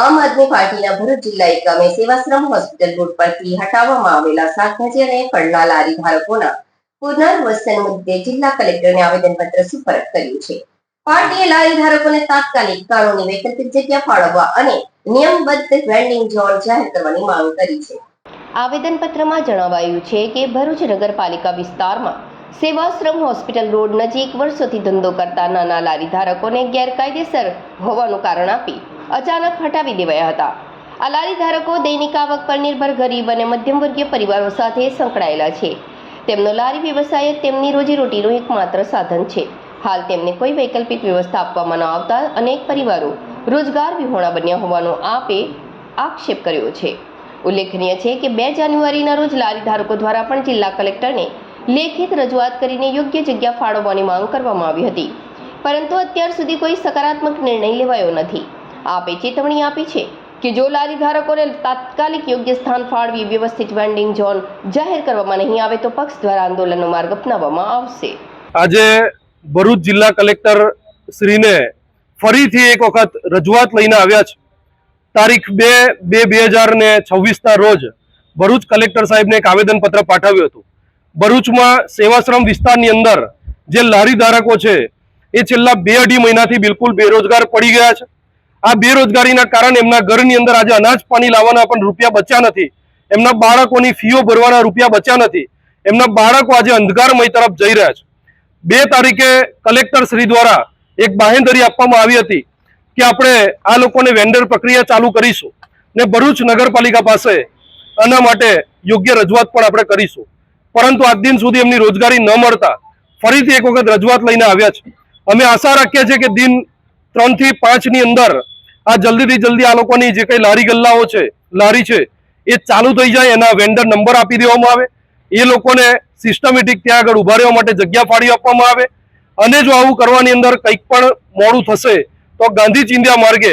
આમ આદમી પાર્ટીના ભરૂચ જિલ્લા એકમે સેવાશ્રમ હોસ્પિટલ રોડ પરથી હટાવવામાં આવેલા શાકભાજી અને ફળના લારી ધારકોના પુનર્વસન મુદ્દે જિલ્લા કલેક્ટરને આવેદનપત્ર સુપરત કર્યું છે. પાર્ટીએ લારી ધારકોને તાત્કાલિક કાનૂની વૈકલ્પિક જગ્યા ફાળવવા અને નિયમબદ્ધ વેન્ડિંગ ઝોન જાહેર કરવાની માંગ કરી છે. આવેદનપત્રમાં જણાવાયું છે કે ભરૂચ નગરપાલિકા વિસ્તારમાં સેવાશ્રમ હોસ્પિટલ રોડ નજીક વર્ષોથી ધંધો કરતા નાના લારી ધારકોને ગેરકાયદેસર હોવાનું કારણ આપી અચાનક હટાવી દેવાયા હતા. આ લારી ધારકો દૈનિક આવક પર નિર્ભર ગરીબ અને મધ્યમવર્ગીય પરિવારો સાથે સંકળાયેલા છે. તેમનો લારી વ્યવસાય તેમની રોજીરોટીનું એકમાત્ર સાધન છે. હાલ તેમને કોઈ વૈકલ્પિક વ્યવસ્થા આપવામાં ન આવતા અનેક પરિવારો રોજગાર વિહોણા બન્યા હોવાનો આપે આક્ષેપ કર્યો છે. ઉલ્લેખનીય છે કે 2 જાન્યુઆરીના રોજ લારી ધારકો દ્વારા પણ જિલ્લા કલેક્ટરને લેખિત રજૂઆત કરીને યોગ્ય જગ્યા ફાળવવાની માંગ કરવામાં આવી હતી, પરંતુ અત્યાર સુધી કોઈ સકારાત્મક નિર્ણય લેવાયો નથી. આપે ચેતવણી આપી છે કે જો લારી ધારકોને તાત્કાલિક યોગ્ય સ્થાન ફાળવી વ્યવસ્થિત વેન્ડિંગ ઝોન જાહેર કરવામાં નહીં આવે તો પક્ષ દ્વારા આંદોલનનો માર્ગ અપનાવવામાં આવશે. આજે ભરૂચ જિલ્લા કલેક્ટર શ્રીને ફરીથી એક વખત રજૂઆત લઈને આવ્યા છે. તારીખ 2/2/2026ના રોજ ભરૂચ કલેક્ટર સાહેબને એક આવેદનપત્ર પાઠવ્યું હતું. ભરૂચમાં સેવાશ્રમ વિસ્તારની અંદર જે લારી ધારકો છે એ છેલ્લા 2-2.5 મહિનાથી બિલકુલ બેરોજગાર પડી ગયા છે. આ બેરોજગારીના કારણે એમના ઘરની અંદર આજે અનાજ પાણી લાવવાના પણ રૂપિયા બચ્યા નથી. એમના બાળકોની ફીઓ ભરવાના રૂપિયા બચ્યા નથી. એમના બાળકો આજે અંધકારમય તરફ જઈ રહ્યા છે. 2 તારીખે કલેક્ટર શ્રી દ્વારા એક બાહેંધરી આપવામાં આવી હતી કે આપણે આ લોકોને વેન્ડર પ્રક્રિયા ચાલુ કરીશું ને ભરૂચ નગરપાલિકા પાસે આના માટે યોગ્ય રજૂઆત પણ આપણે કરીશું. પરંતુ આજ દિન સુધી એમની રોજગારી ન મળતા ફરીથી એક વખત રજૂઆત લઈને આવ્યા છે. અમે આશા રાખીએ છીએ કે દિન 3 થી 5ની અંદર આ જલ્દીથી જલ્દી આ લોકોની જે કઈ લારી ગલ્લાઓ છે, લારી છે એ ચાલુ થઈ જાય, એના વેન્ડર નંબર આપી દેવામાં આવે, એ લોકોને સિસ્ટમેટિક ત્યાં આગળ ઉભા રહેવા માટે જગ્યા ફાળી આપવામાં આવે. અને જો આવું કરવાની અંદર કંઈક પણ મોડું થશે તો ગાંધી ચિંધ્યા માર્ગે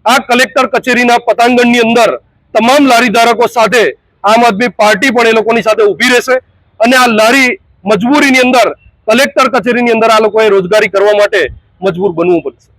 આ કલેક્ટર કચેરીના પતાંગણની અંદર તમામ લારી ધારકો સાથે આમ આદમી પાર્ટી પણ એ લોકોની સાથે ઊભી રહેશે અને આ લારી મજબૂરીની અંદર કલેક્ટર કચેરીની અંદર આ લોકોએ રોજગારી કરવા માટે મજબૂર બનવું પડશે.